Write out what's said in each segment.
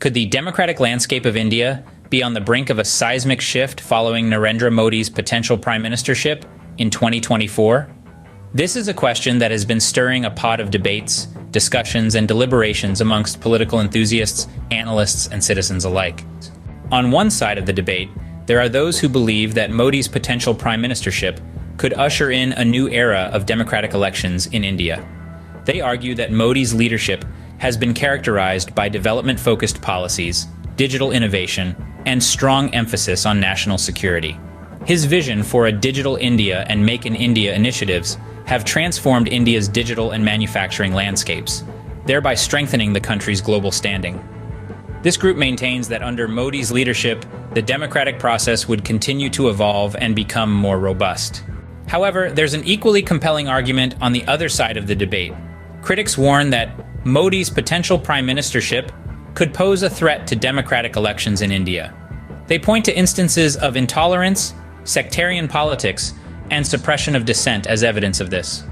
Could the democratic landscape of India be on the brink of a seismic shift following Narendra Modi's potential prime ministership in 2024? This is a question that has been stirring a pot of debates, discussions, and deliberations amongst political enthusiasts, analysts, and citizens alike. On one side of the debate, there are those who believe that Modi's potential prime ministership could usher in a new era of democratic elections in India. They argue that Modi's leadership has been characterized by development-focused policies, digital innovation, and strong emphasis on national security. His vision for a digital India and Make in India initiatives have transformed India's digital and manufacturing landscapes, thereby strengthening the country's global standing. This group maintains that under Modi's leadership, the democratic process would continue to evolve and become more robust. However, there's an equally compelling argument on the other side of the debate. Critics warn that Modi's potential prime ministership could pose a threat to democratic elections in India. They point to instances of intolerance, sectarian politics, and suppression of dissent as evidence of this.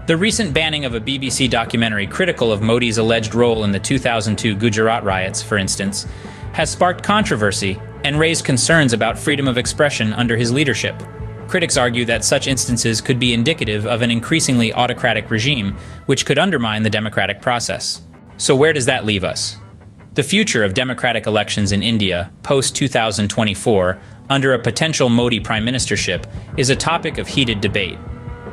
The recent banning of a BBC documentary critical of Modi's alleged role in the 2002 Gujarat riots, for instance, has sparked controversy and raised concerns about freedom of expression under his leadership. Critics argue that such instances could be indicative of an increasingly autocratic regime, which could undermine the democratic process. So where does that leave us? The future of democratic elections in India post-2024 under a potential Modi prime ministership is a topic of heated debate.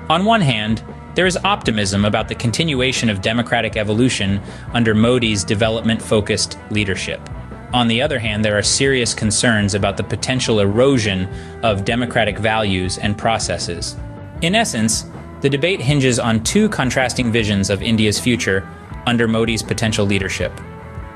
On one hand, there is optimism about the continuation of democratic evolution under Modi's development-focused leadership. On the other hand, there are serious concerns about the potential erosion of democratic values and processes. In essence, the debate hinges on two contrasting visions of India's future under Modi's potential leadership.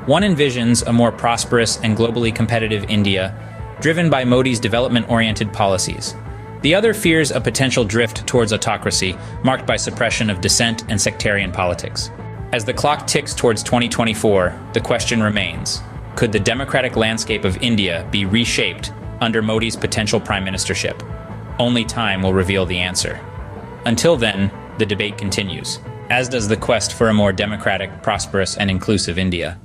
One envisions a more prosperous and globally competitive India, driven by Modi's development-oriented policies. The other fears a potential drift towards autocracy, marked by suppression of dissent and sectarian politics. As the clock ticks towards 2024, the question remains: could the democratic landscape of India be reshaped under Modi's potential prime ministership? Only time will reveal the answer. Until then, the debate continues, as does the quest for a more democratic, prosperous, and inclusive India.